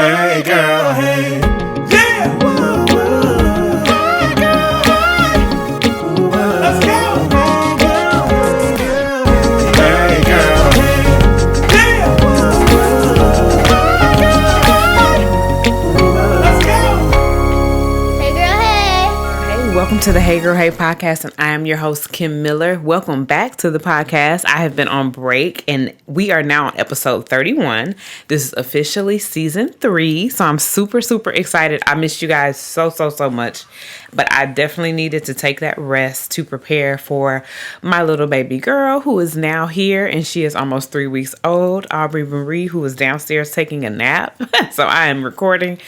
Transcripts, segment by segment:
Hey girl, hey. Yeah. Woo, woo. Hey girl, hey. Woo, let's go. Hey girl, hey. Hey girl, hey. Yeah. Woo, woo. Hey girl, hey. Woo, let's go. Hey girl, hey. Hey, welcome to the Hey Girl, Hey podcast, and I am your host, Kim Miller. Welcome back to the podcast. I have been on break, and we are now on episode 31. This is officially season 3, so I'm super, super excited. I missed you guys so much, but I definitely needed to take that rest to prepare for my little baby girl who is now here, and she is almost 3 weeks old, Aubrey Marie, who is downstairs taking a nap. So I am recording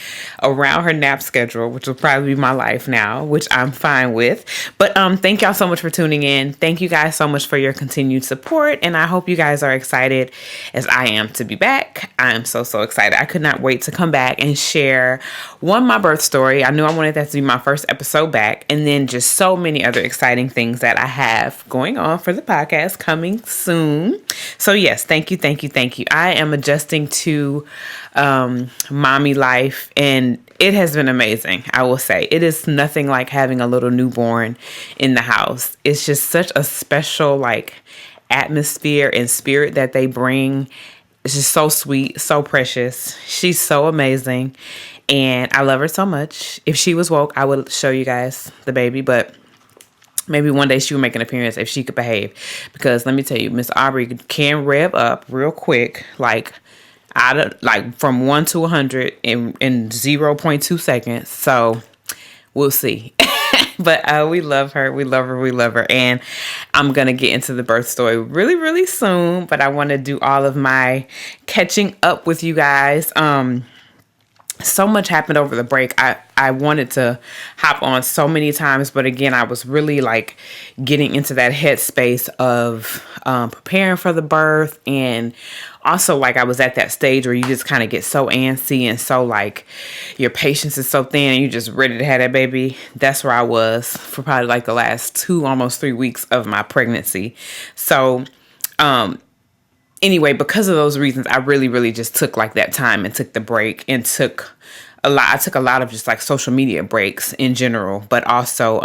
around her nap schedule, which will probably be my life now, which I'm fine with. But thank y'all so much for tuning in. Thank you guys so much for your continued support, and I hope you guys are excited as I am to be back. I am so excited. I could not wait to come back and share my birth story. I knew I wanted that to be my first episode back, and then just so many other exciting things that I have going on for the podcast coming soon. So yes, thank you. I am adjusting to mommy life, and it has been amazing. I will say it is nothing like having a little newborn in the house. It's just such a special atmosphere and spirit that they bring. It's just so sweet, so precious. She's so amazing, and I love her so much. If she was woke, I would show you guys the baby, but maybe one day she would make an appearance if she could behave. Because let me tell you, Miss Aubrey can rev up real quick, from 1 to 100 in 0.2 seconds. So we'll see. But we love her. We love her. And I'm going to get into the birth story really soon. But I want to do all of my catching up with you guys. So much happened over the break. I wanted to hop on so many times, but again, I was really getting into that headspace of preparing for the birth, and also I was at that stage where you just kind of get so antsy and so your patience is so thin and you're just ready to have that baby. That's where I was for probably the last 2, almost 3 weeks of my pregnancy. So, anyway, because of those reasons, I really just took that time and took the break and I took a lot of just social media breaks in general, but also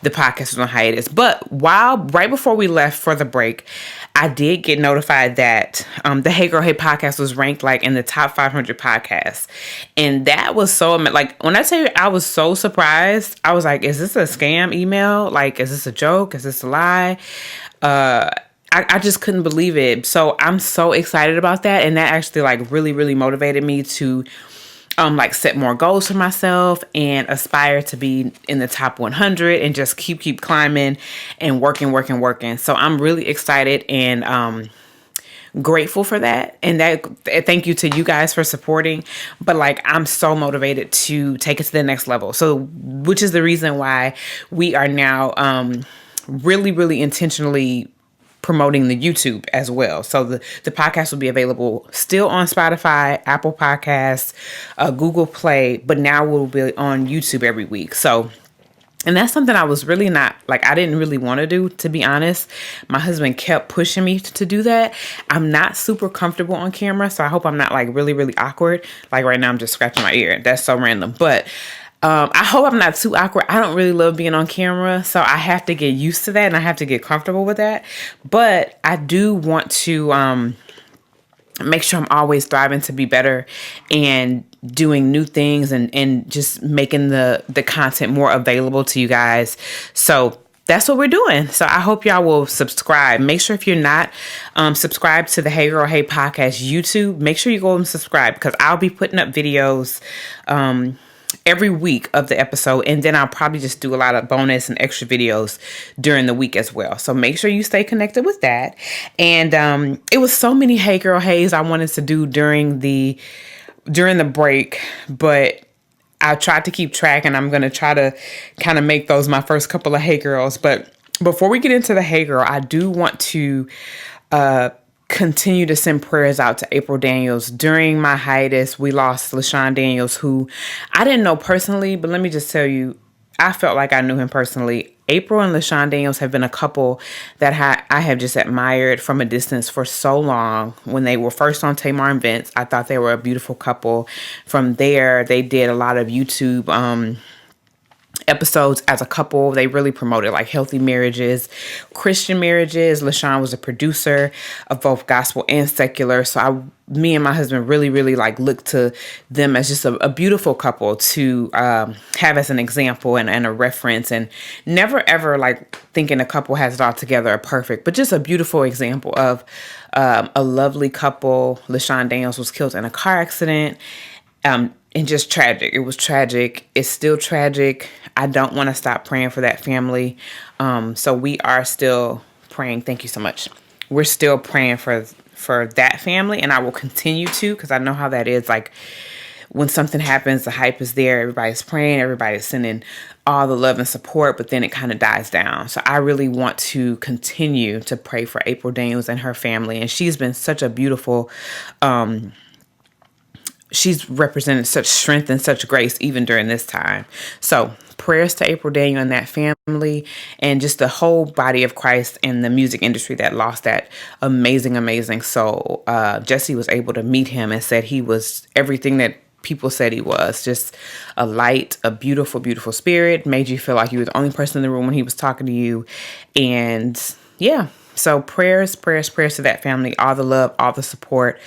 the podcast was on hiatus. But right before we left for the break, I did get notified that the Hey Girl, Hey podcast was ranked in the top 500 podcasts. And that was so, when I tell you I was so surprised, I was like, is this a scam email? Is this a joke? Is this a lie? I just couldn't believe it. So I'm so excited about that. And that actually really motivated me to set more goals for myself and aspire to be in the top 100 and just keep climbing and working. So I'm really excited and grateful for that. And thank you to you guys for supporting. But I'm so motivated to take it to the next level. So which is the reason why we are now really intentionally promoting the YouTube as well. So the podcast will be available still on Spotify, Apple Podcasts, Google Play, but now we'll be on YouTube every week. So, and that's something I was really not, I didn't really want to do, to be honest. My husband kept pushing me to do that. I'm not super comfortable on camera, so I hope I'm not really awkward. Right now I'm just scratching my ear. That's so random. But I hope I'm not too awkward. I don't really love being on camera, so I have to get used to that and I have to get comfortable with that. But I do want to make sure I'm always striving to be better and doing new things and just making the content more available to you guys. So that's what we're doing. So I hope y'all will subscribe. Make sure if you're not subscribed to the Hey Girl, Hey podcast YouTube, make sure you go and subscribe because I'll be putting up videos every week of the episode, and then I'll probably just do a lot of bonus and extra videos during the week as well. So make sure you stay connected with that. And it was so many Hey Girl Heys I wanted to do during the break, but I tried to keep track, and I'm going to try to kind of make those my first couple of Hey Girls. But before we get into the Hey Girl, I do want to continue to send prayers out to April Daniels. During my hiatus, we lost LaShawn Daniels, who I didn't know personally, but let me just tell you, I felt like I knew him personally. April and LaShawn Daniels have been a couple that I have just admired from a distance for so long. When they were first on Tamar and Vince, I thought they were a beautiful couple. From there, they did a lot of YouTube episodes as a couple. They really promoted like healthy marriages, Christian marriages. LaShawn was a producer of both gospel and secular. So me and my husband really like looked to them as just a beautiful couple to have as an example and a reference, and never ever like thinking a couple has it all together or perfect, but just a beautiful example of a lovely couple. LaShawn Daniels was killed in a car accident. And just tragic. It was tragic. It's still tragic. I don't want to stop praying for that family. So we are still praying. Thank you so much. We're still praying for that family, and I will continue to, because I know how that is. Like when something happens, the hype is there. Everybody's praying. Everybody's sending all the love and support, but then it kind of dies down. So I really want to continue to pray for April Daniels and her family. And she's been such a beautiful she's represented such strength and such grace even during this time. So prayers to April Daniel and that family, and just the whole body of Christ and the music industry that lost that amazing soul. Jesse was able to meet him and said he was everything that people said he was. Just a light, a beautiful spirit, made you feel like you were the only person in the room when he was talking to you. And yeah, so prayers to that family, all the love, all the support.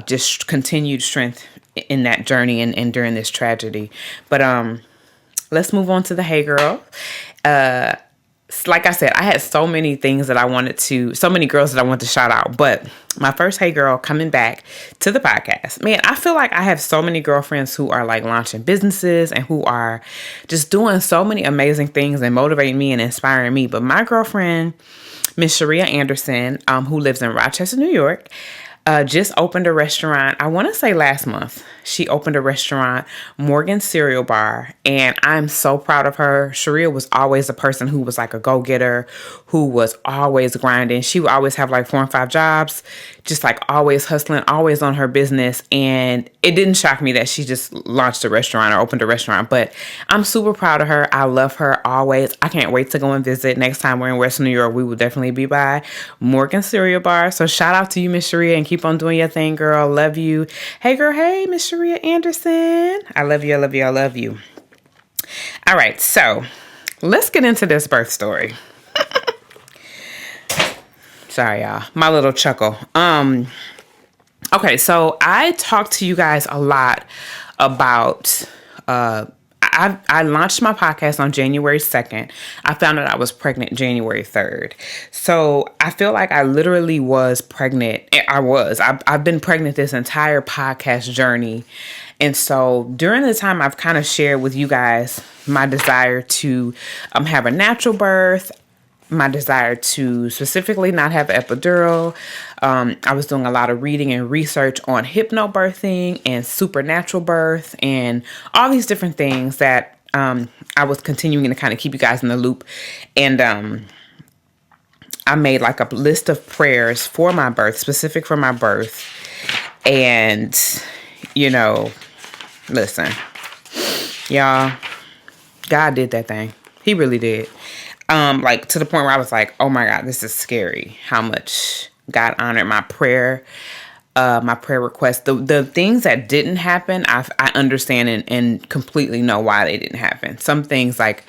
Just continued strength in that journey and during this tragedy. But let's move on to the Hey Girl. Like I said, I had so many things that so many girls that I wanted to shout out. But my first Hey Girl coming back to the podcast. Man, I feel like I have so many girlfriends who are like launching businesses and who are just doing so many amazing things and motivating me and inspiring me. But my girlfriend, Miss Sharia Anderson, who lives in Rochester, New York, just opened a restaurant. I want to say last month. She opened a restaurant, Morgan Cereal Bar, and I'm so proud of her. Sharia was always a person who was like a go-getter, who was always grinding. She would always have like 4 and 5 jobs, just like always hustling, always on her business. And it didn't shock me that she just launched a restaurant or opened a restaurant, but I'm super proud of her. I love her always. I can't wait to go and visit. Next time we're in Western New York, we will definitely be by Morgan Cereal Bar. So shout out to you, Miss Sharia, and keep on doing your thing, girl. Love you. Hey, girl. Hey, Miss Sharia Anderson. I love you. I love you. I love you. All right. So let's get into this birth story. Sorry, y'all. My little chuckle. Okay. So I talked to you guys a lot about, I launched my podcast on January 2nd. I found out I was pregnant January 3rd. So I feel like I literally was pregnant. I've been pregnant this entire podcast journey. And so during the time, I've kind of shared with you guys my desire to have a natural birth, my desire to specifically not have an epidural. I was doing a lot of reading and research on hypnobirthing and supernatural birth and all these different things that I was continuing to kind of keep you guys in the loop. And I made like a list of prayers for my birth, specific for my birth. And, listen, y'all, God did that thing. He really did. Like to the point where I was like, oh my God, this is scary. How much God honored my prayer request. The things that didn't happen, I understand and completely know why they didn't happen. Some things like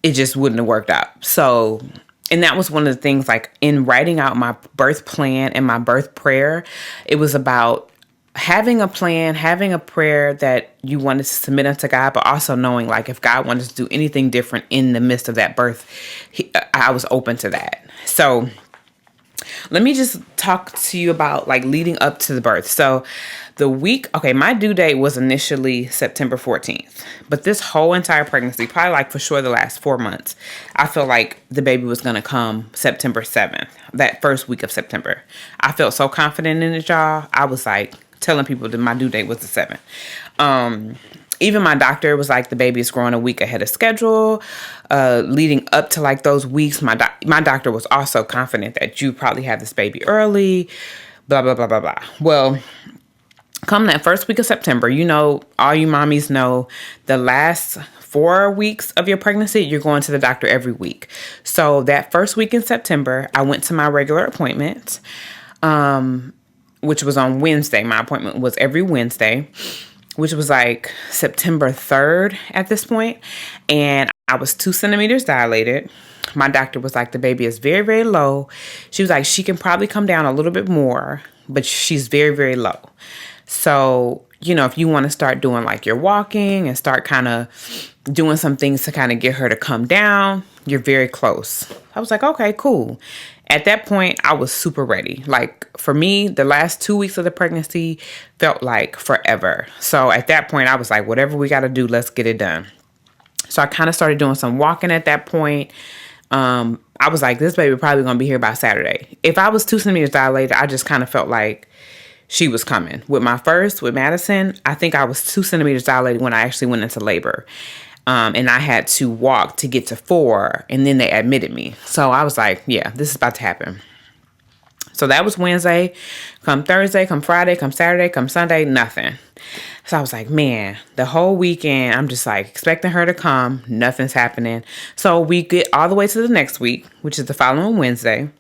it just wouldn't have worked out. So, and that was one of the things, like in writing out my birth plan and my birth prayer, it was about having a plan, having a prayer that you wanted to submit unto God, but also knowing like if God wanted to do anything different in the midst of that birth, I was open to that. So let me just talk to you about like leading up to the birth. So my due date was initially September 14th, but this whole entire pregnancy, probably like for sure the last 4 months, I felt like the baby was going to come September 7th, that first week of September. I felt so confident in it, y'all. I was like telling people that my due date was the 7th. Even my doctor was like, the baby is growing a week ahead of schedule. Leading up to like those weeks, my doctor was also confident that you probably have this baby early, blah, blah, blah, blah, blah. Well, come that first week of September, all you mommies know the last 4 weeks of your pregnancy, you're going to the doctor every week. So that first week in September, I went to my regular appointment, which was on Wednesday. My appointment was every Wednesday, which was like September 3rd at this point. And I was 2 centimeters dilated. My doctor was like, the baby is very, very low. She was like, she can probably come down a little bit more, but she's very, very low. So, if you want to start doing like your walking and start kind of doing some things to kind of get her to come down, you're very close. I was like, okay, cool. At that point, I was super ready. Like for me, the last 2 weeks of the pregnancy felt like forever. So at that point, I was like, whatever we got to do, let's get it done. So I kind of started doing some walking at that point. I was like, this baby probably going to be here by Saturday. If I was 2 centimeters dilated, I just kind of felt like she was coming. With Madison, I think I was 2 centimeters dilated when I actually went into labor. And I had to walk to get to 4, and then they admitted me. So I was like, yeah, this is about to happen. So that was Wednesday. Come Thursday, come Friday, come Saturday, come Sunday, nothing. So I was like, man, the whole weekend, I'm just like expecting her to come. Nothing's happening. So we get all the way to the next week, which is the following Wednesday,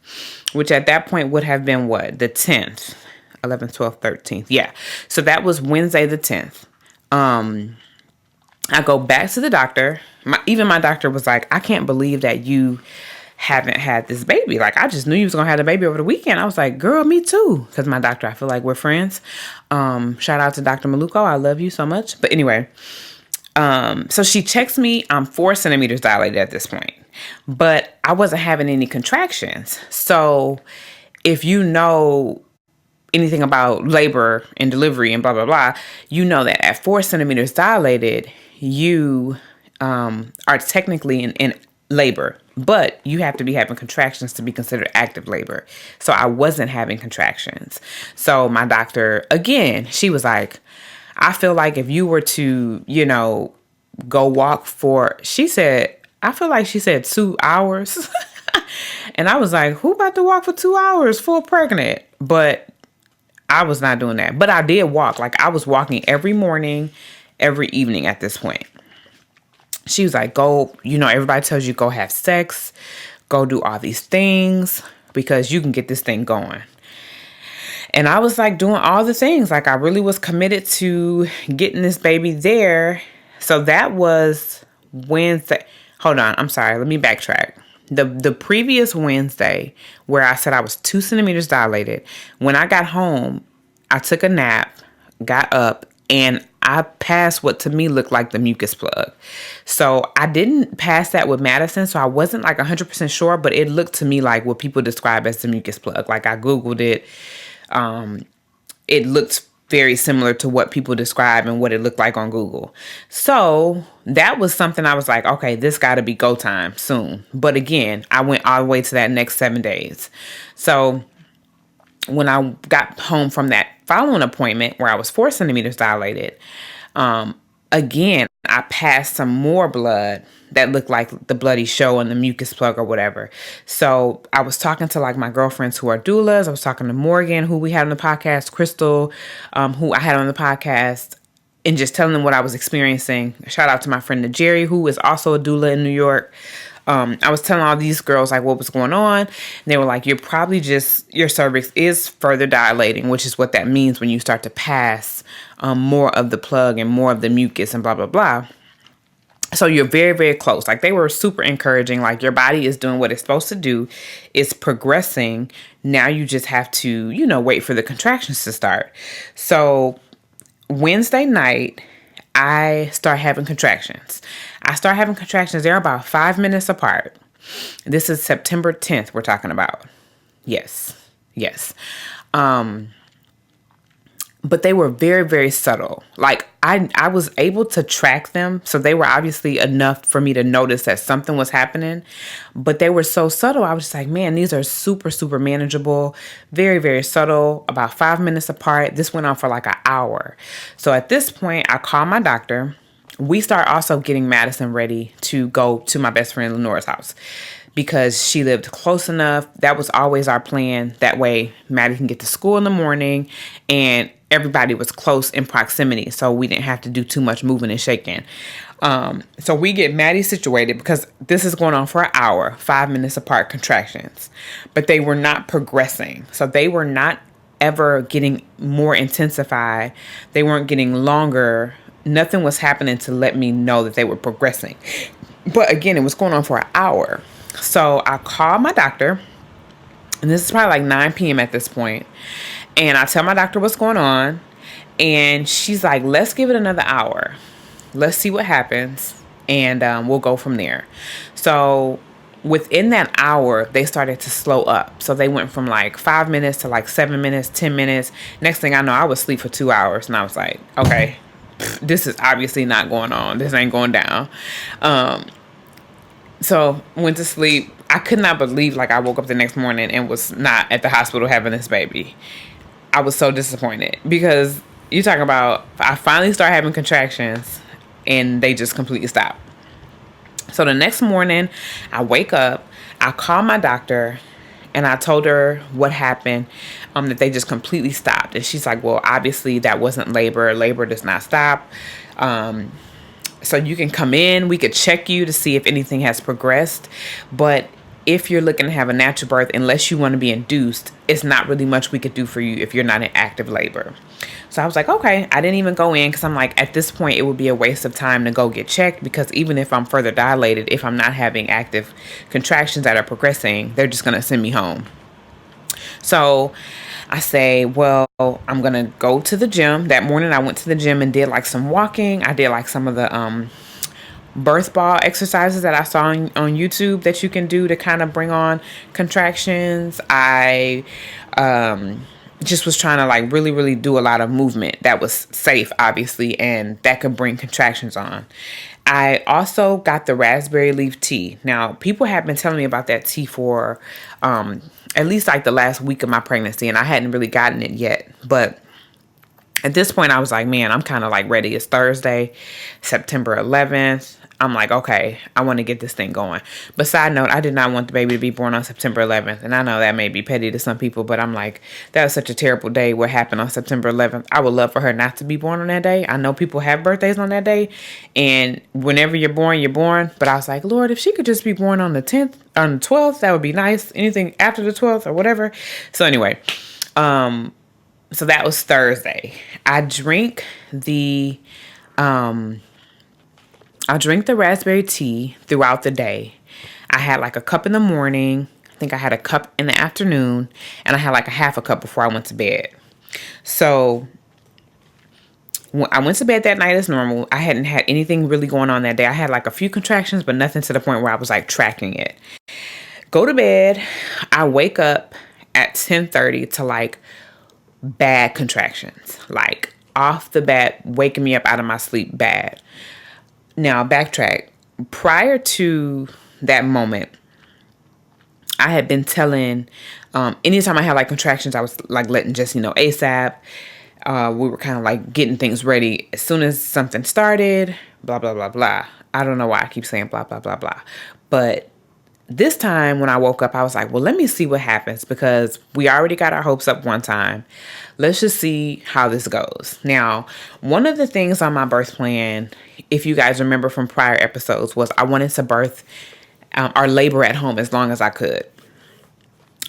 which at that point would have been what? The 10th, 11th, 12th, 13th. Yeah. So that was Wednesday the 10th. I go back to the doctor. My doctor was like, I can't believe that you haven't had this baby. Like, I just knew you was going to have the baby over the weekend. I was like, girl, me too. Because my doctor, I feel like we're friends. Shout out to Dr. Maluko. I love you so much. But anyway, so she checks me. I'm 4 centimeters dilated at this point. But I wasn't having any contractions. So if you know anything about labor and delivery and blah, blah, blah, you know that at 4 centimeters dilated, you are technically in labor, but you have to be having contractions to be considered active labor. So I wasn't having contractions. So my doctor, again, she was like, I feel like if you were to, go walk for, I feel like she said 2 hours. And I was like, who about to walk for 2 hours full pregnant? But I was not doing that. But I did walk. Like I was walking every morning, every evening at this point. She was like, go, everybody tells you go have sex, go do all these things because you can get this thing going. And I was like doing all the things. Like I really was committed to getting this baby there. So that was Wednesday. Hold on. I'm sorry. Let me backtrack. The previous Wednesday where I said I was 2 centimeters dilated, when I got home, I took a nap, got up, and I passed what to me looked like the mucus plug. So I didn't pass that with Madison, so I wasn't like 100% sure, but it looked to me like what people describe as the mucus plug. Like I Googled it. It looked very similar to what people describe and what it looked like on Google. So that was something I was like, okay, this got to be go time soon. But again, I went all the way to that next 7 days. So when I got home from that following appointment where I was 4 centimeters dilated, again, I passed some more blood that looked like the bloody show and the mucus plug or whatever. So I was talking to like my girlfriends who are doulas. I was talking to Morgan, who we had on the podcast, Crystal, who I had on the podcast, and just telling them what I was experiencing. Shout out to my friend Jerry, who is also a doula in New York. I was telling all these girls like what was going on. And they were like, you're probably your cervix is further dilating, which is what that means when you start to pass more of the plug and more of the mucus and blah, blah, blah. So you're very, very close. Like they were super encouraging. Like your body is doing what it's supposed to do. It's progressing. Now you just have to, wait for the contractions to start. So Wednesday night, I start having contractions. They're about 5 minutes apart. This is September 10th we're talking about. Yes. But they were very, very subtle. Like I was able to track them. So they were obviously enough for me to notice that something was happening. But they were so subtle. I was just like, man, these are super, super manageable. Very, very subtle. About 5 minutes apart. This went on for like an hour. So at this point, I call my doctor. We start also getting Madison ready to go to my best friend Lenore's house because she lived close enough. That was always our plan. That way Maddie can get to school in the morning and everybody was close in proximity, so we didn't have to do too much moving and shaking. So we get Maddie situated because this is going on for an hour, 5 minutes apart contractions, but they were not progressing. So they were not ever getting more intensified. They weren't getting longer. Nothing was happening to let me know that they were progressing. But again, it was going on for an hour. So I called my doctor, and this is probably like 9 p.m. at this point. And I tell my doctor what's going on. And she's like, let's give it another hour. Let's see what happens. And we'll go from there. So within that hour, they started to slow up. So they went from like 5 minutes to like 7 minutes, 10 minutes. Next thing I know, I was asleep for 2 hours. And I was like, okay, this is obviously not going on. This ain't going down. So went to sleep. I could not believe like I woke up the next morning and was not at the hospital having this baby. I was so disappointed because you're talking about I finally started having contractions and they just completely stopped. So the next morning I wake up, I call my doctor and I told her what happened, that they just completely stopped. And she's like, well, obviously that wasn't labor. Labor does not stop. So you can come in, we could check you to see if anything has progressed. But if you're looking to have a natural birth, unless you want to be induced, it's not really much we could do for you if you're not in active labor. So I was like, okay. I didn't even go in because I'm like, at this point, it would be a waste of time to go get checked because even if I'm further dilated, if I'm not having active contractions that are progressing, they're just going to send me home. So I say, well, I'm going to go to the gym. That morning I went to the gym and did like some walking. I did like some of the birth ball exercises that I saw on YouTube that you can do to kind of bring on contractions. I just was trying to like really, really do a lot of movement that was safe, obviously, and that could bring contractions on. I also got the raspberry leaf tea. Now, people have been telling me about that tea for at least like the last week of my pregnancy, and I hadn't really gotten it yet. But at this point, I was like, man, I'm kind of like ready. It's Thursday, September 11th. I'm like, okay, I want to get this thing going. But side note, I did not want the baby to be born on September 11th. And I know that may be petty to some people, but I'm like, that was such a terrible day. What happened on September 11th? I would love for her not to be born on that day. I know people have birthdays on that day. And whenever you're born, you're born. But I was like, Lord, if she could just be born on the 10th, on the 12th, that would be nice. Anything after the 12th or whatever. So anyway, so that was Thursday. I drink the raspberry tea throughout the day. I had like a cup in the morning. I think I had a cup in the afternoon. And I had like a half a cup before I went to bed. So when I went to bed that night as normal. I hadn't had anything really going on that day. I had like a few contractions, but nothing to the point where I was like tracking it. Go to bed. I wake up at 10:30 to like bad contractions. Like off the bat, waking me up out of my sleep bad. Now, backtrack. Prior to that moment, I had been telling, anytime I had like contractions, I was like letting Jesse know ASAP. We were kind of like getting things ready. As soon as something started, blah, blah, blah, blah. I don't know why I keep saying blah, blah, blah, blah. But this time when I woke up, I was like, well, let me see what happens because we already got our hopes up one time. Let's just see how this goes. Now, one of the things on my birth plan, if you guys remember from prior episodes, was I wanted to birth or labor at home as long as I could.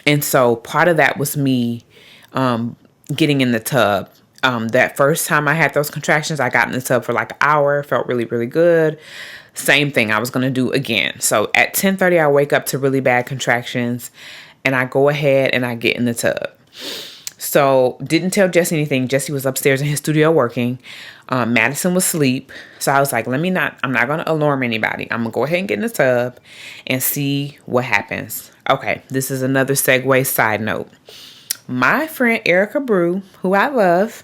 And so part of that was me getting in the tub. That first time I had those contractions, I got in the tub for like an hour, felt really, really good. Same thing I was going to do again. So at 10:30, I wake up to really bad contractions and I go ahead and I get in the tub. So didn't tell Jesse anything. Jesse was upstairs in his studio working. Madison was asleep. So I was like, I'm not going to alarm anybody. I'm going to go ahead and get in the tub and see what happens. Okay. This is another segue side note. My friend Erica Brew, who I love,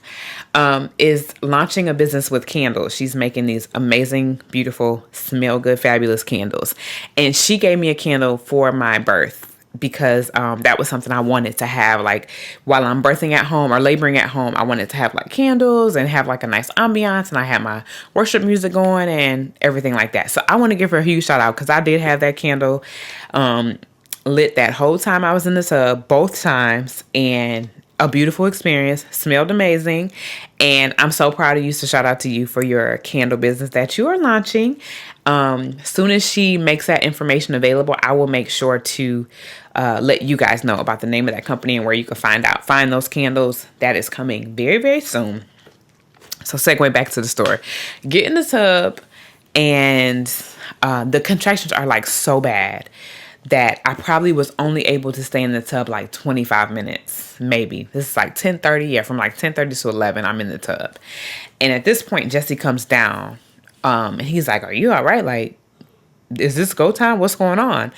is launching a business with candles. She's making these amazing, beautiful, smell good, fabulous candles. And she gave me a candle for my birth because that was something I wanted to have. Like while I'm birthing at home or laboring at home, I wanted to have like candles and have like a nice ambiance. And I had my worship music going and everything like that. So I want to give her a huge shout out because I did have that candle lit that whole time I was in the tub, both times. And a beautiful experience, smelled amazing, and I'm so proud of you. So shout out to you for your candle business that you are launching. Soon as she makes that information available, I will make sure to let you guys know about the name of that company and where you can find those candles. That is coming very, very soon. So segue back to the story. Get in the tub, and the contractions are like so bad that I probably was only able to stay in the tub like 25 minutes, maybe. This is like 10:30. Yeah, from like 10:30 to 11, I'm in the tub. And at this point, Jesse comes down, and he's like, "Are you all right? Like, is this go time? What's going on?"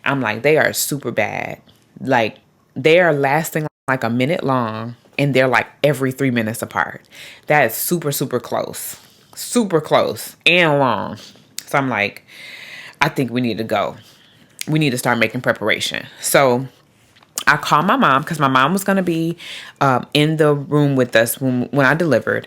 I'm like, "They are super bad. Like, they are lasting like a minute long, and they're like every 3 minutes apart. That is super, super close and long." So I'm like, I think we need to go. We need to start making preparation. So I called my mom, because my mom was going to be in the room with us when I delivered.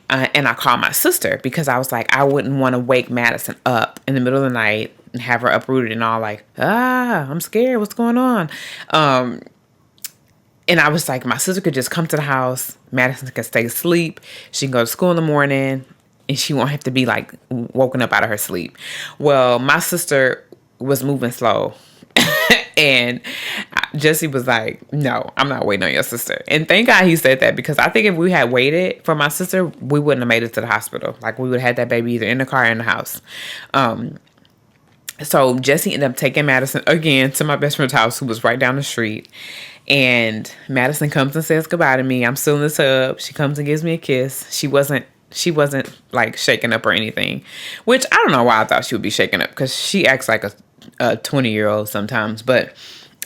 And I called my sister, because I was like, I wouldn't want to wake Madison up in the middle of the night and have her uprooted and all like, I'm scared. What's going on? And I was like, my sister could just come to the house. Madison can stay asleep. She can go to school in the morning, and she won't have to be like woken up out of her sleep. Well, my sister was moving slow. And Jesse was like, "No, I'm not waiting on your sister." And thank God he said that, because I think if we had waited for my sister, we wouldn't have made it to the hospital. Like, we would have had that baby either in the car or in the house. So Jesse ended up taking Madison again to my best friend's house, who was right down the street. And Madison comes and says goodbye to me. I'm still in the tub. She comes and gives me a kiss. She wasn't like shaken up or anything, which I don't know why I thought she would be shaken up, because she acts like a 20-year-old sometimes. But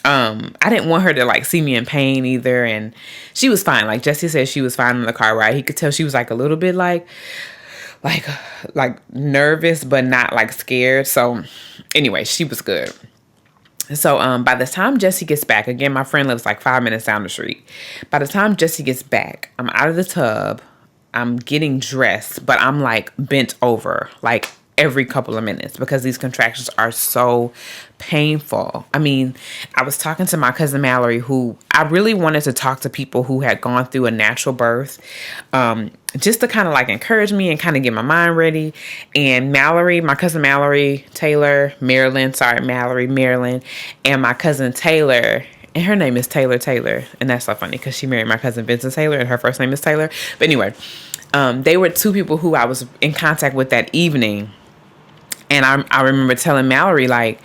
I didn't want her to like see me in pain either. And she was fine. Like Jesse said, she was fine in the car ride. He could tell she was like a little bit like nervous, but not like scared. So anyway, she was good. So by the time Jesse gets back, again, my friend lives like 5 minutes down the street. By the time Jesse gets back, I'm out of the tub. I'm getting dressed, but I'm like bent over like every couple of minutes, because these contractions are so painful. I mean, I was talking to my cousin Mallory, who I really wanted to talk to people who had gone through a natural birth, just to kind of like encourage me and kind of get my mind ready. And Mallory, my cousin Mallory Marilyn, and my cousin Taylor, and her name is Taylor, and that's so funny because she married my cousin Vincent Taylor, and her first name is Taylor. But anyway, they were two people who I was in contact with that evening. And I remember telling Mallory, like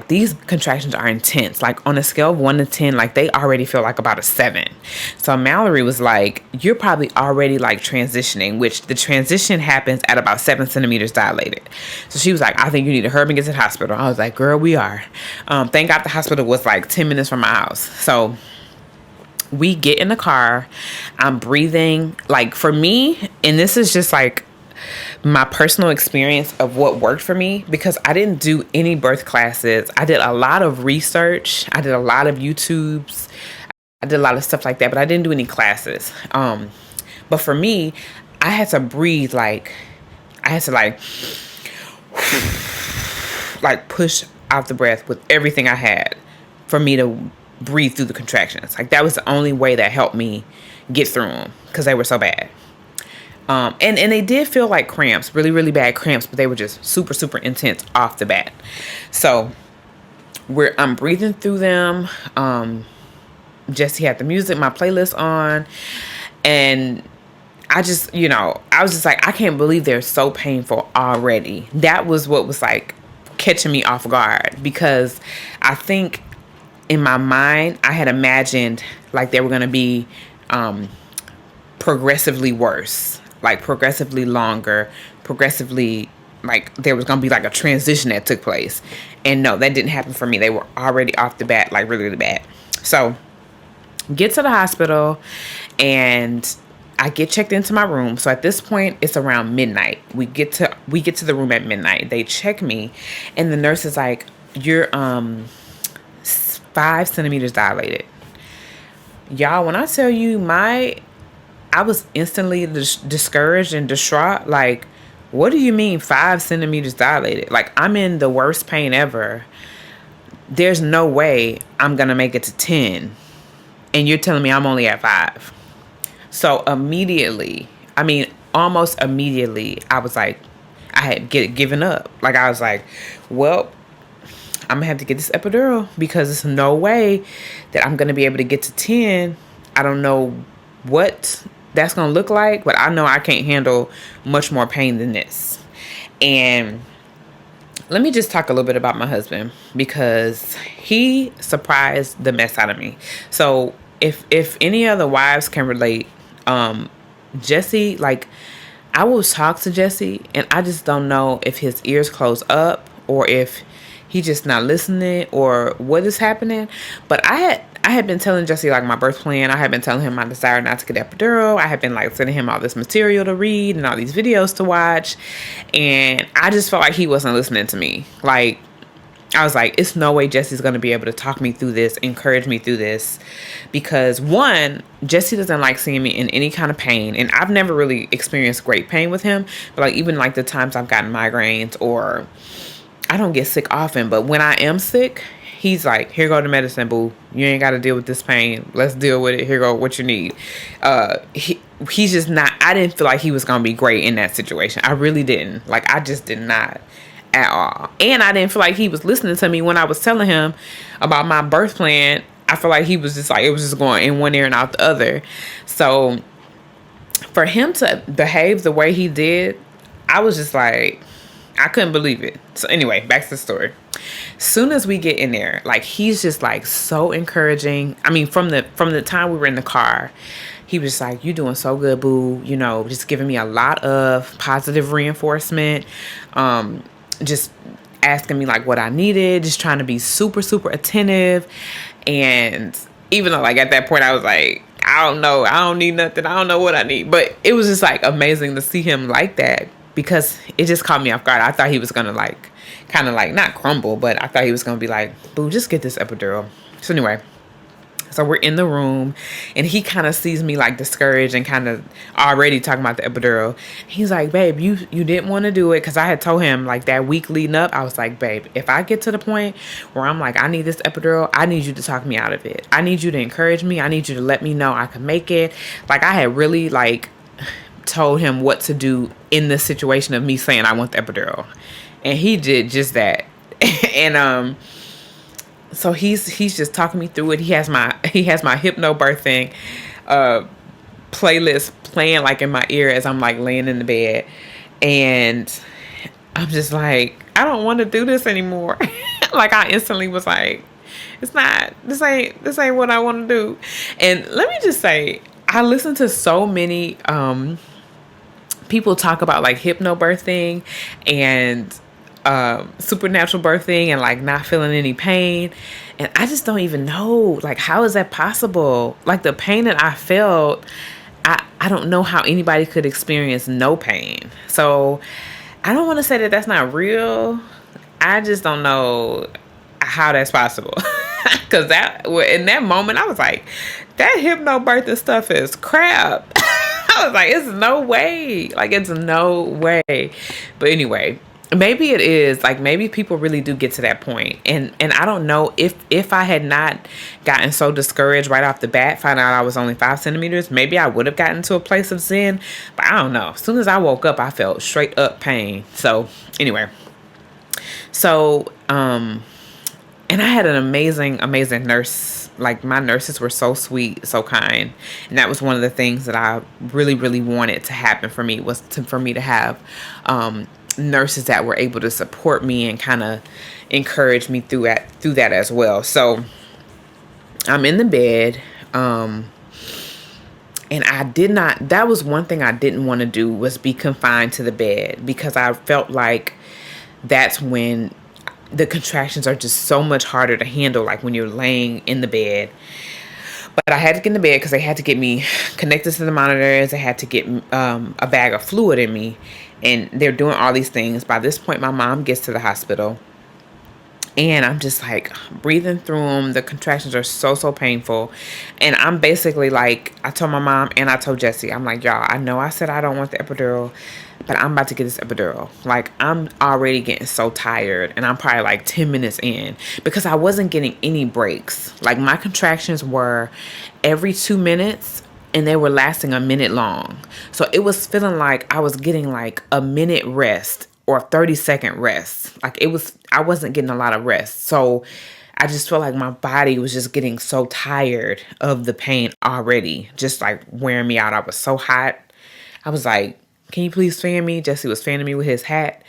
these contractions are intense. Like on a scale of 1 to 10, like they already feel like about a 7. So Mallory was like, "You're probably already like transitioning," which the transition happens at about 7 centimeters dilated. So she was like, "I think you need to hurry and get to the hospital." I was like, "Girl, we are." Thank God the hospital was like 10 minutes from my house. So we get in the car. I'm breathing. Like for me, and this is just like my personal experience of what worked for me, because I didn't do any birth classes. I did a lot of research. I did a lot of YouTubes. I did a lot of stuff like that, but I didn't do any classes. But for me, I had to breathe like push out the breath with everything I had for me to breathe through the contractions. Like that was the only way that helped me get through them, because they were so bad. And they did feel like cramps, really, really bad cramps, but they were just super, super intense off the bat. So I'm breathing through them. Jesse had the music, my playlist on, and I just, I was just like, I can't believe they're so painful already. That was what was like catching me off guard, because I think in my mind, I had imagined like they were going to be progressively worse. Like progressively longer, progressively like there was going to be like a transition that took place. And no, that didn't happen for me. They were already off the bat, like really, really bad. So get to the hospital and I get checked into my room. So at this point, it's around midnight. We get to the room at midnight. They check me and the nurse is like, "You're 5 centimeters dilated." Y'all, when I tell you I was instantly discouraged and distraught. Like, what do you mean 5 centimeters dilated? Like, I'm in the worst pain ever. There's no way I'm going to make it to 10. and you're telling me I'm only at 5. So immediately, I mean, almost immediately, I was like, I had given up. Like, I was like, well, I'm gonna have to get this epidural because there's no way that I'm gonna be able to get to 10. I don't know what that's gonna look like, but I know I can't handle much more pain than this. And let me just talk a little bit about my husband, because he surprised the mess out of me. So if any other wives can relate, Jesse, like, I will talk to Jesse and I just don't know if his ears close up or if he just not listening or what is happening. But I had been telling Jesse, like, my birth plan. I had been telling him my desire not to get epidural. I had been, like, sending him all this material to read and all these videos to watch. And I just felt like he wasn't listening to me. Like, I was like, it's no way Jesse's going to be able to talk me through this, encourage me through this. Because, one, Jesse doesn't like seeing me in any kind of pain. And I've never really experienced great pain with him. But, like, even, like, the times I've gotten migraines, or I don't get sick often. But when I am sick, he's like, here go the medicine, boo. You ain't got to deal with this pain. Let's deal with it. Here go what you need. He's just not, I didn't feel like he was going to be great in that situation. I really didn't. Like, I just did not at all. And I didn't feel like he was listening to me when I was telling him about my birth plan. I feel like he was just like, it was just going in one ear and out the other. So for him to behave the way he did, I was just like, I couldn't believe it. So anyway, back to the story. Soon as we get in there, like, he's just like so encouraging. I mean, from the time we were in the car, he was just like, you doing so good, boo. You know, just giving me a lot of positive reinforcement. Just asking me, like, what I needed, just trying to be super, super attentive. And even though, like, at that point I was like, I don't know, I don't need nothing, I don't know what I need. But it was just, like, amazing to see him like that, because it just caught me off guard. I thought he was gonna, like, kind of, like, not crumble, but I thought he was gonna be like, boo, just get this epidural. So anyway, so we're in the room and he kind of sees me, like, discouraged and kind of already talking about the epidural. He's like, babe, you didn't want to do it. Because I had told him, like, that week leading up, I was like, babe, if I get to the point where I'm like, I need this epidural, I need you to talk me out of it. I need you to encourage me. I need you to let me know I can make it. Like, I had really, like, told him what to do in the situation of me saying I want the epidural. And he did just that. And so he's just talking me through it. He has my hypnobirthing playlist playing, like, in my ear as I'm, like, laying in the bed. And I'm just like, I don't want to do this anymore. Like, I instantly was like, this ain't what I want to do. And let me just say, I listen to so many people talk about, like, hypnobirthing and supernatural birthing and, like, not feeling any pain, and I just don't even know, like, how is that possible? Like, the pain that I felt, I don't know how anybody could experience no pain. So I don't want to say that that's not real. I just don't know how that's possible. Because that, in that moment, I was like, that hypnobirthing stuff is crap. I was like, it's no way. Like, it's no way. But anyway, maybe it is. Like, maybe people really do get to that point. And I don't know if I had not gotten so discouraged right off the bat, find out I was only 5 centimeters, maybe I would have gotten to a place of zen. But I don't know. As soon as I woke up, I felt straight up pain. So anyway, and I had an amazing nurse. Like, my nurses were so sweet, so kind. And that was one of the things that I really, really wanted to happen for me, was for me to have nurses that were able to support me and kind of encourage me through that as well. So I'm in the bed, and that was one thing I didn't want to do, was be confined to the bed, because I felt like that's when the contractions are just so much harder to handle, like when you're laying in the bed. But I had to get in the bed because they had to get me connected to the monitors. They had to get a bag of fluid in me. And they're doing all these things. By this point, my mom gets to the hospital. And I'm just like breathing through them. The contractions are so painful. And I'm basically like, I told my mom and I told Jesse, I'm like, y'all, I know I said I don't want the epidural, but I'm about to get this epidural. Like, I'm already getting so tired. And I'm probably like 10 minutes in because I wasn't getting any breaks. Like, my contractions were every 2 minutes and they were lasting a minute long. So it was feeling like I was getting like a minute rest or a 30-second rest. Like, I wasn't getting a lot of rest. So I just felt like my body was just getting so tired of the pain already, just like wearing me out. I was so hot. I was like, can you please fan me? Jesse was fanning me with his hat.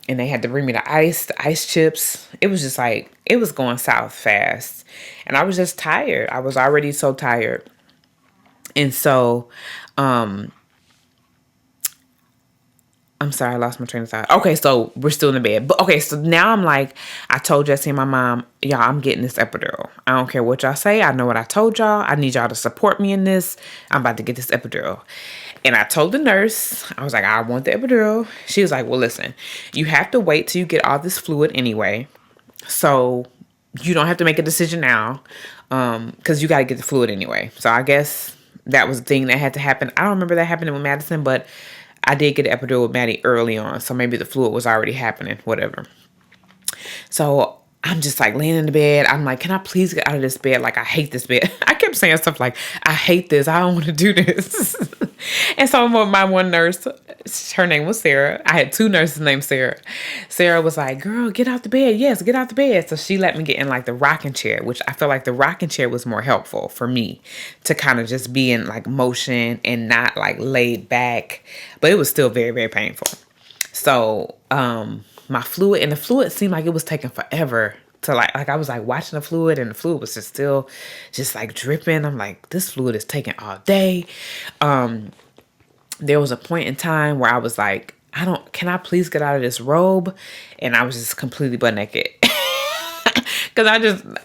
And they had to bring me the ice chips. It was just like, it was going south fast. And I was just tired. I was already so tired. And so, I'm sorry, I lost my train of thought. Okay, so we're still in the bed. But okay, so now I'm like, I told Jesse and my mom, y'all, I'm getting this epidural. I don't care what y'all say. I know what I told y'all. I need y'all to support me in this. I'm about to get this epidural. And I told the nurse, I was like, I want the epidural. She was like, well, listen, you have to wait till you get all this fluid anyway. So you don't have to make a decision now because you got to get the fluid anyway. So I guess that was the thing that had to happen. I don't remember that happening with Madison, but I did get an epidural with Maddie early on. So maybe the fluid was already happening, whatever. So I'm just like laying in the bed. I'm like, can I please get out of this bed? Like, I hate this bed. I kept saying stuff like, I hate this. I don't want to do this. And so my one nurse, her name was Sarah. I had two nurses named Sarah. Sarah was like, girl, get out the bed. Yes, get out the bed. So she let me get in like the rocking chair, which I feel like the rocking chair was more helpful for me to kind of just be in like motion and not like laid back. But it was still very, very painful. So, my fluid, and the fluid seemed like it was taking forever to like I was like watching the fluid and the fluid was just still just like dripping. I'm like, this fluid is taking all day. There was a point in time where I was like, can I please get out of this robe? And I was just completely butt naked. Cause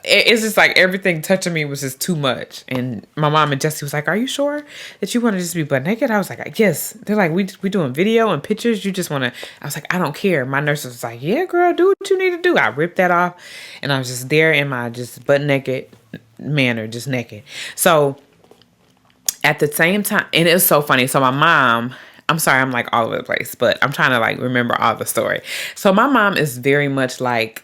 it's just like everything touching me was just too much. And my mom and Jesse was like, are you sure that you want to just be butt naked? I was like, yes. They're like, we doing video and pictures. You just want to, I was like, I don't care. My nurse was like, yeah, girl, do what you need to do. I ripped that off and I was just there in my just butt naked manner, just naked. So at the same time, and it was so funny. So my mom, I'm sorry, I'm like all over the place, but I'm trying to like remember all the story. So my mom is very much like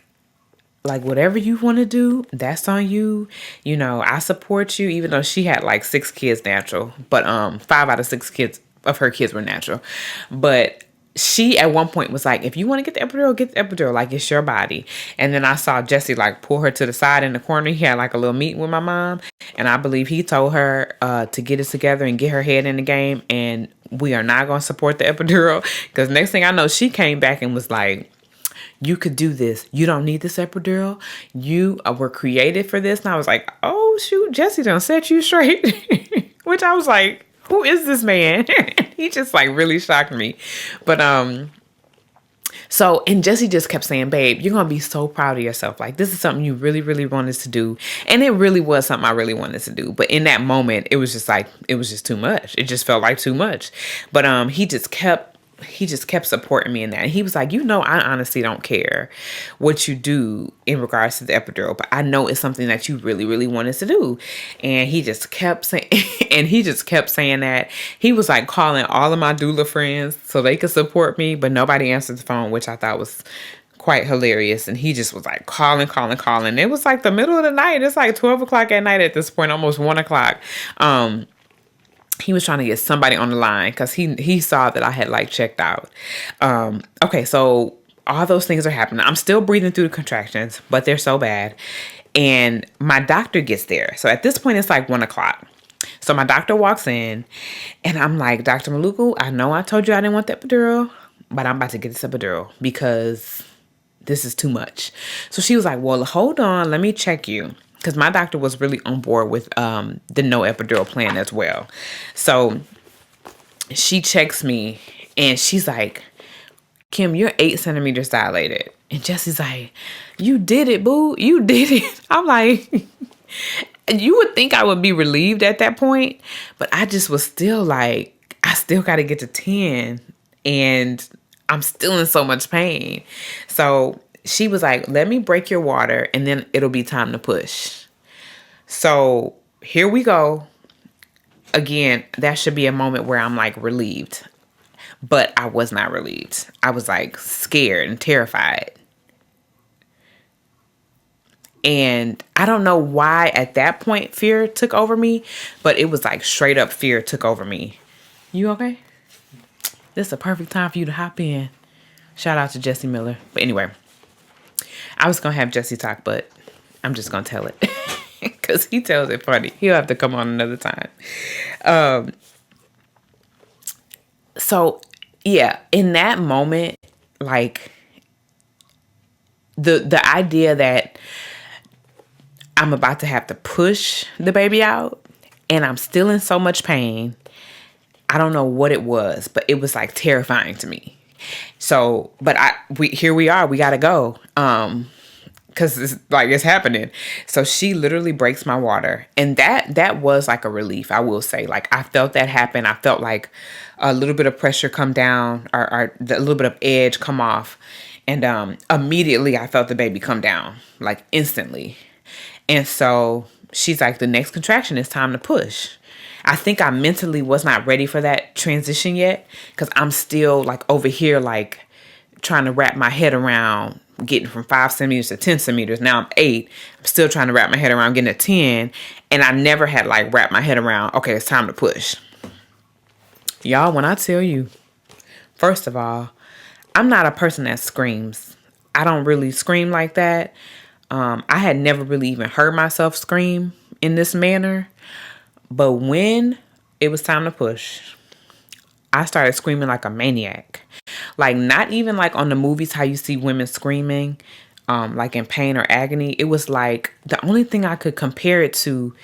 whatever you want to do, that's on you. You know, I support you, even though she had like 6 kids natural, but 5 out of 6 kids of her kids were natural. But she at one point was like, if you want to get the epidural, like it's your body. And then I saw Jesse like pull her to the side in the corner. He had like a little meeting with my mom. And I believe he told her to get it together and get her head in the game. And we are not going to support the epidural. Because next thing I know, she came back and was like, you could do this. You don't need this epidural. You were created for this. And I was like, oh, shoot, Jesse done set you straight. Which I was like, who is this man? He just like really shocked me. But so, and Jesse just kept saying, babe, you're going to be so proud of yourself. Like, this is something you really, really wanted to do. And it really was something I really wanted to do. But in that moment, it was just like, it was just too much. It just felt like too much. But he just kept supporting me in that. And he was like, you know, I honestly don't care what you do in regards to the epidural, but I know it's something that you really, really wanted to do. And he just kept saying, that. He was like calling all of my doula friends so they could support me, but nobody answered the phone, which I thought was quite hilarious. And he just was like calling. It was like the middle of the night. It's like 12 o'clock at night at this point, almost 1 o'clock. He was trying to get somebody on the line because he saw that I had like checked out. Okay, so all those things are happening. I'm still breathing through the contractions, but they're so bad. And my doctor gets there. So at this point, it's like 1 o'clock. So my doctor walks in and I'm like, Dr. Maluku, I know I told you I didn't want the epidural, but I'm about to get this epidural because this is too much. So she was like, well, hold on. Let me check you. Because my doctor was really on board with the no epidural plan as well. So she checks me and she's like, Kim, you're 8 centimeters dilated. And Jesse's like, you did it, boo. You did it. I'm like, you would think I would be relieved at that point. But I just was still like, I still got to get to 10. And I'm still in so much pain. So she was like, let me break your water and then it'll be time to push. So here we go. Again, that should be a moment where I'm like relieved. But I was not relieved. I was like scared and terrified. And I don't know why at that point fear took over me, but it was like straight up fear took over me. You okay? This is a perfect time for you to hop in. Shout out to Jesse Miller. But anyway, I was going to have Jesse talk, but I'm just going to tell it. Because he tells it funny. He'll have to come on another time. So, yeah, in that moment, like, the idea that I'm about to have to push the baby out and I'm still in so much pain. I don't know what it was, but it was like terrifying to me. So, but here we are, we got to go. Cause it's happening. So she literally breaks my water. And that was like a relief, I will say. Like I felt that happen. I felt like a little bit of pressure come down or a little bit of edge come off. And immediately I felt the baby come down, like instantly. And so she's like, the next contraction is time to push. I think I mentally was not ready for that transition yet because I'm still like over here, like trying to wrap my head around getting from 5 centimeters to 10 centimeters. Now I'm 8. I'm still trying to wrap my head around getting to 10. And I never had like wrapped my head around, okay, it's time to push. Y'all, when I tell you, first of all, I'm not a person that screams. I don't really scream like that. I had never really even heard myself scream in this manner. But when it was time to push, I started screaming like a maniac. Like not even like on the movies how you see women screaming like in pain or agony. It was like the only thing I could compare it to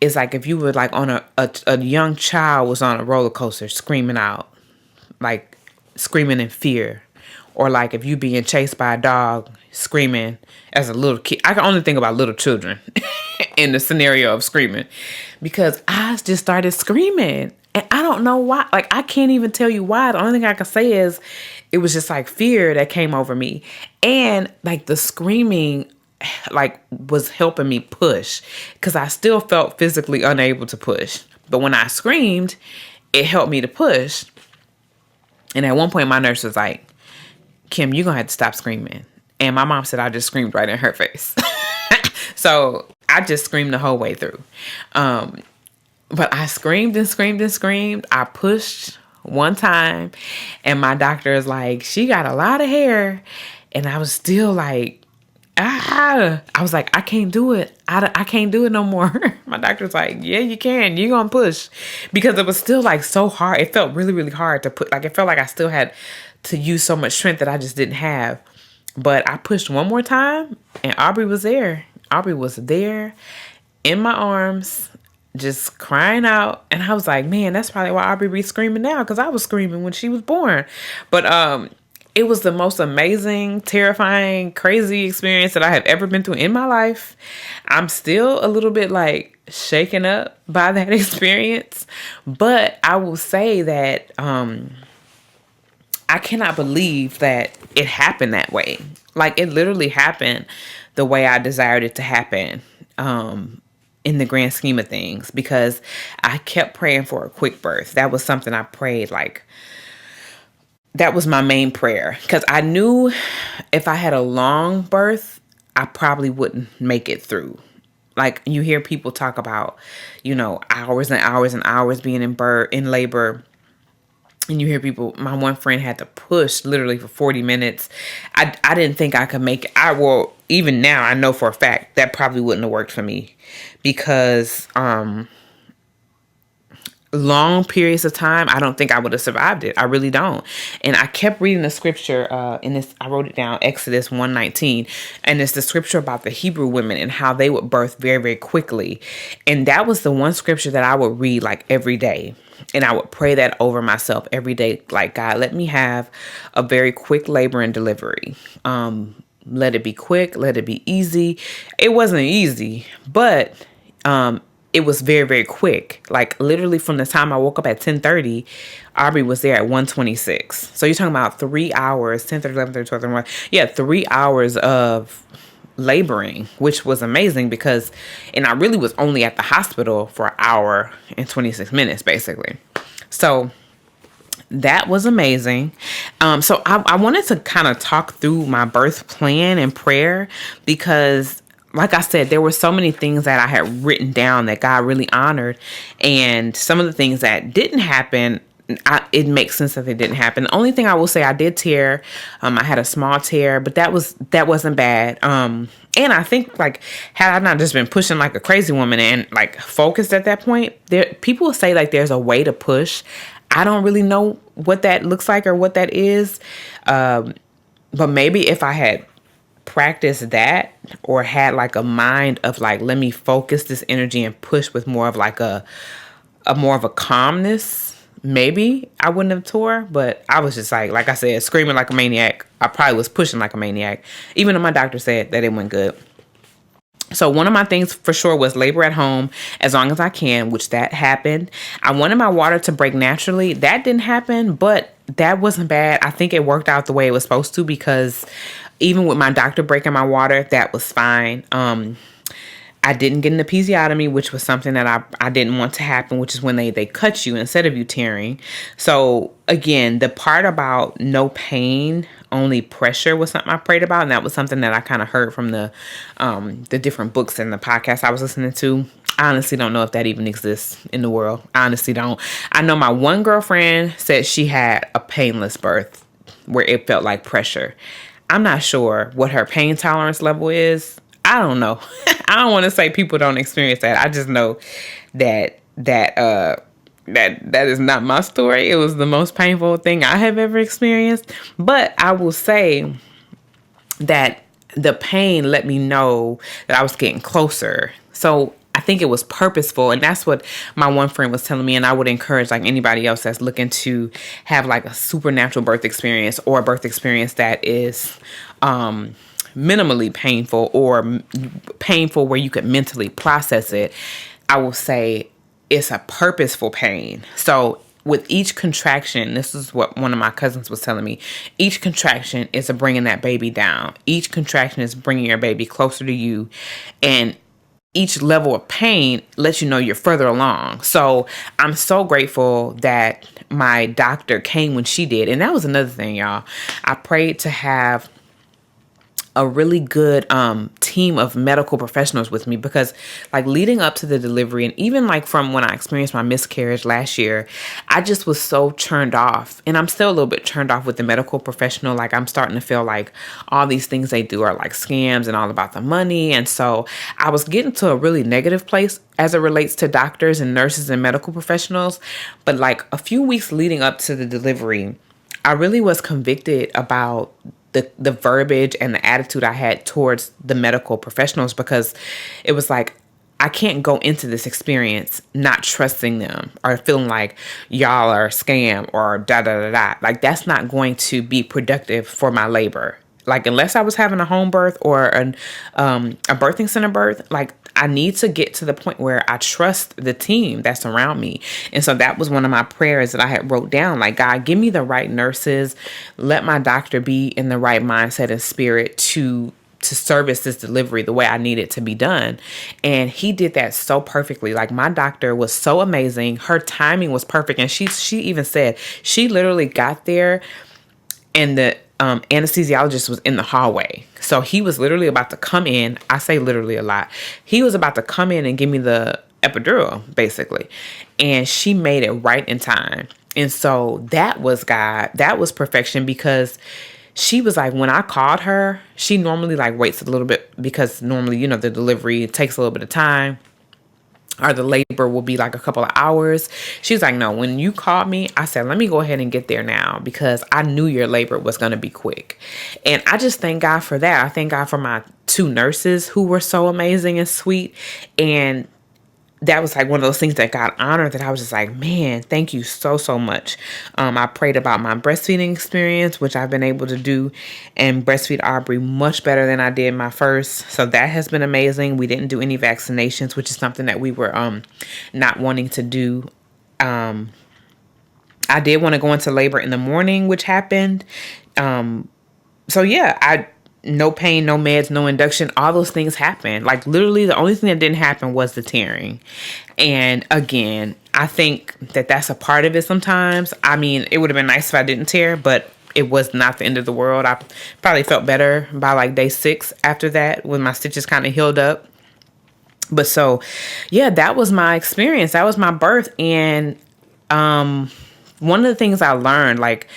is like if you were like on a young child was on a roller coaster screaming out, like screaming in fear. Or like if you being chased by a dog screaming as a little kid. I can only think about little children in the scenario of screaming because I just started screaming. And I don't know why. Like, I can't even tell you why. The only thing I can say is it was just like fear that came over me. And like the screaming like was helping me push because I still felt physically unable to push. But when I screamed, it helped me to push. And at one point, my nurse was like, Kim, you're going to have to stop screaming. And my mom said I just screamed right in her face. So I just screamed the whole way through. But I screamed and screamed and screamed. I pushed one time and my doctor is like, she got a lot of hair. And I was still like, I was like, I can't do it. I can't do it no more. My doctor's like, yeah, you can. You're going to push. Because it was still like so hard. It felt really, really hard to put. Like, it felt like I still had to use so much strength that I just didn't have. But I pushed one more time and Aubrey was there. Aubrey was there in my arms, just crying out. And I was like, man, that's probably why Aubrey be screaming now. Because I was screaming when she was born. But it was the most amazing, terrifying, crazy experience that I have ever been through in my life. I'm still a little bit like shaken up by that experience. But I will say that I cannot believe that it happened that way. Like it literally happened the way I desired it to happen in the grand scheme of things. Because I kept praying for a quick birth. That was something I prayed like. That was my main prayer because I knew if I had a long birth, I probably wouldn't make it through. Like you hear people talk about, hours and hours and hours being in labor. And you hear people, my one friend had to push literally for 40 minutes. I didn't think I could make it. Even now, I know for a fact that probably wouldn't have worked for me because long periods of time, I don't think I would have survived it. I really don't. And I kept reading the scripture in this. I wrote it down, Exodus 1:19, and it's the scripture about the Hebrew women and how they would birth very, very quickly. And that was the one scripture that I would read like every day. And I would pray that over myself every day. Like, God, let me have a very quick labor and delivery. Let it be quick. Let it be easy. It wasn't easy, but it was very, very quick. Like literally from the time I woke up at 10:30, Aubrey was there at 1:26. So you're talking about 3 hours, 10:30, 11:30, 12:30, 1. Yeah, 3 hours of laboring, which was amazing because, and I really was only at the hospital for an hour and 26 minutes, basically. So that was amazing. So I wanted to kind of talk through my birth plan and prayer because, like I said, there were so many things that I had written down that God really honored. And some of the things that didn't happen, it makes sense that they didn't happen. The only thing I will say, I did tear. I had a small tear, but that wasn't bad. And I think, like, had I not just been pushing like a crazy woman and like focused at that point, people will say like there's a way to push. I don't really know what that looks like or what that is. But maybe if I had practiced that or had like a mind of like, let me focus this energy and push with more of like a more of a calmness, maybe I wouldn't have tore. But I was just like I said, screaming like a maniac. I probably was pushing like a maniac, even though my doctor said that it went good. So one of my things for sure was labor at home as long as I can, which that happened. I wanted my water to break naturally. That didn't happen, but that wasn't bad. I think it worked out the way it was supposed to because even with my doctor breaking my water, that was fine. I didn't get an episiotomy, which was something that I didn't want to happen, which is when they cut you instead of you tearing. So again, the part about no pain, only pressure was something I prayed about. And that was something that I kind of heard from the different books and the podcasts I was listening to. I honestly don't know if that even exists in the world. I honestly don't. I know my one girlfriend said she had a painless birth where it felt like pressure. I'm not sure what her pain tolerance level is. I don't know. I don't want to say people don't experience that. I just know that is not my story. It was the most painful thing I have ever experienced. But I will say that the pain let me know that I was getting closer. So I think it was purposeful. And that's what my one friend was telling me. And I would encourage like anybody else that's looking to have like a supernatural birth experience or a birth experience that is minimally painful or painful where you could mentally process it. I will say it's a purposeful pain. So with each contraction, this is what one of my cousins was telling me, each contraction is bringing that baby down. Each contraction is bringing your baby closer to you. And each level of pain lets you know you're further along. So I'm so grateful that my doctor came when she did. And that was another thing, y'all. I prayed to have a really good team of medical professionals with me because like leading up to the delivery and even like from when I experienced my miscarriage last year, I just was so turned off, and I'm still a little bit turned off with the medical professional. Like I'm starting to feel like all these things they do are like scams and all about the money. And so I was getting to a really negative place as it relates to doctors and nurses and medical professionals. But like a few weeks leading up to the delivery, I really was convicted about the verbiage and the attitude I had towards the medical professionals because it was like, I can't go into this experience not trusting them or feeling like y'all are a scam or da da da da. Like that's not going to be productive for my labor. Like unless I was having a home birth or a birthing center birth, like I need to get to the point where I trust the team that's around me. And so that was one of my prayers that I had wrote down. Like, God, give me the right nurses. Let my doctor be in the right mindset and spirit to service this delivery the way I need it to be done. And he did that so perfectly. Like my doctor was so amazing. Her timing was perfect. And she even said she literally got there and the anesthesiologist was in the hallway. So he was literally about to come in. I say literally a lot. He was about to come in and give me the epidural, basically. And she made it right in time. And so that was God. That was perfection because she was like, when I called her, she normally like waits a little bit because normally, you know, the delivery takes a little bit of time. Or the labor will be like a couple of hours. She's like, no, when you called me, I said, let me go ahead and get there now because I knew your labor was going to be quick. And I just thank God for that. I thank God for my two nurses who were so amazing and sweet. And that was like one of those things that got honored, that I was just like, man, thank you so, so much. I prayed about my breastfeeding experience, which I've been able to do and breastfeed Aubrey much better than I did my first. So that has been amazing. We didn't do any vaccinations, which is something that we were not wanting to do. I did want to go into labor in the morning, which happened. So yeah, no pain, no meds, no induction. All those things happened. Like literally the only thing that didn't happen was the tearing. And again, I think that that's a part of it sometimes. I mean, it would have been nice if I didn't tear, but it was not the end of the world. I probably felt better by like day 6 after that, when my stitches kind of healed up. But so, yeah, that was my experience. That was my birth. And one of the things I learned, like,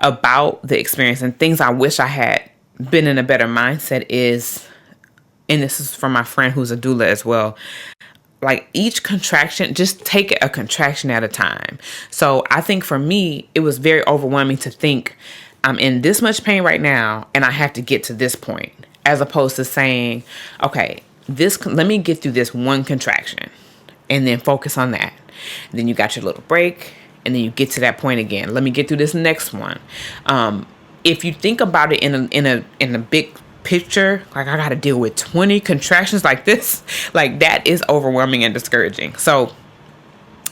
about the experience and things I wish I had been in a better mindset is, and this is from my friend who's a doula as well, like each contraction, just take it a contraction at a time. So I think for me, it was very overwhelming to think I'm in this much pain right now and I have to get to this point, as opposed to saying, okay, let me get through this one contraction and then focus on that. Then you got your little break. And then you get to that point again. Let me get through this next one. If you think about it in a big picture, like I got to deal with 20 contractions like this, like that is overwhelming and discouraging. So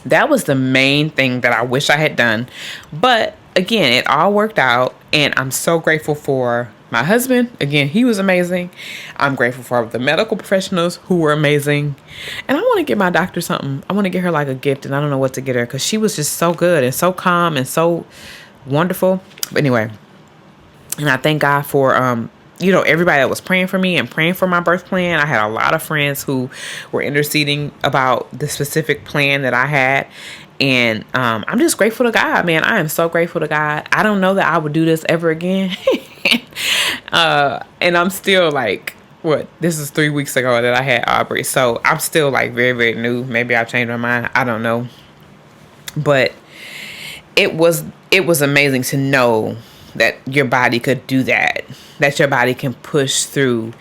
that was the main thing that I wish I had done. But again, it all worked out, and I'm so grateful for my husband. Again, he was amazing. I'm grateful for the medical professionals who were amazing. And I want to get my doctor something. I want to get her like a gift, and I don't know what to get her because she was just so good and so calm and so wonderful. But anyway, and I thank God for, everybody that was praying for me and praying for my birth plan. I had a lot of friends who were interceding about the specific plan that I had. And I'm just grateful to God, man. I am so grateful to God. I don't know that I would do this ever again. And I'm still like, this is 3 weeks ago that I had Aubrey. So I'm still like very, very new. Maybe I've changed my mind. I don't know. But it was amazing to know that your body could do that your body can push through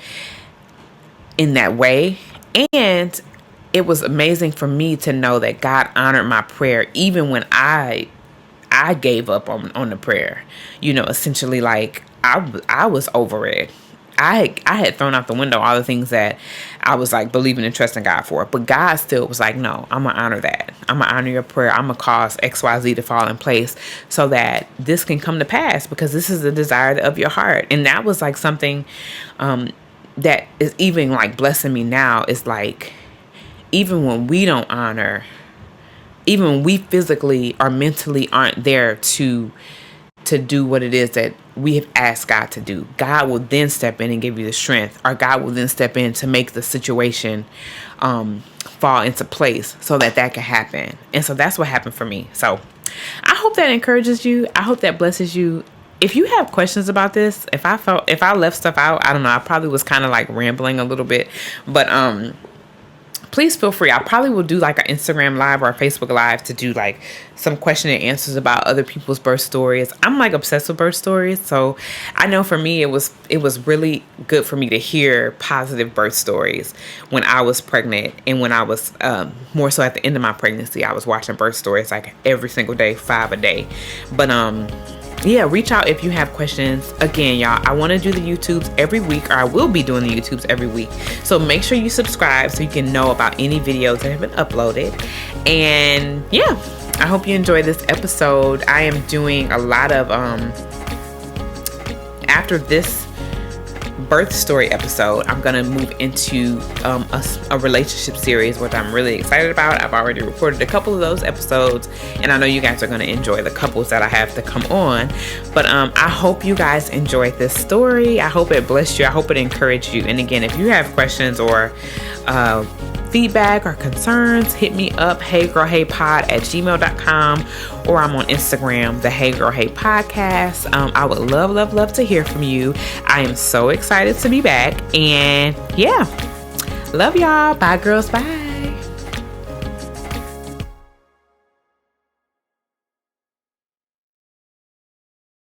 in that way. And it was amazing for me to know that God honored my prayer, even when I gave up on the prayer. Essentially, like I was over it. I had thrown out the window all the things that I was like believing and trusting God for. But God still was like, no, I'm going to honor that. I'm going to honor your prayer. I'm going to cause XYZ to fall in place so that this can come to pass, because this is the desire of your heart. And that was like something that is even like blessing me now. Is like, even when we don't honor, even when we physically or mentally aren't there to do what it is that we have asked God to do, God will then step in and give you the strength, or God will then step in to make the situation fall into place so that can happen. And so that's what happened for me. So I hope that encourages you. I hope that blesses you. If you have questions about this, if I left stuff out, I don't know, I probably was kind of like rambling a little bit, but please feel free. I probably will do like an Instagram live or a Facebook live to do like some question and answers about other people's birth stories. I'm like obsessed with birth stories. So I know for me, it was really good for me to hear positive birth stories when I was pregnant, and when I was more so at the end of my pregnancy, I was watching birth stories like every single day, 5 a day. But yeah, reach out if you have questions. Again, y'all, I want to do the YouTubes every week, or I will be doing the YouTubes every week. So make sure you subscribe so you can know about any videos that have been uploaded. And yeah, I hope you enjoy this episode. I am doing a lot of, after this birth story episode, I'm going to move into a relationship series, which I'm really excited about. I've already recorded a couple of those episodes, and I know you guys are going to enjoy the couples that I have to come on. But I hope you guys enjoyed this story. I hope it blessed you. I hope it encouraged you. And again, if you have questions or feedback or concerns, hit me up, heygirlheypod@gmail.com, or I'm on Instagram, the Hey Girl Hey Podcast. I would love to hear from you. I am so excited to be back, and yeah, love y'all. Bye, girls. Bye.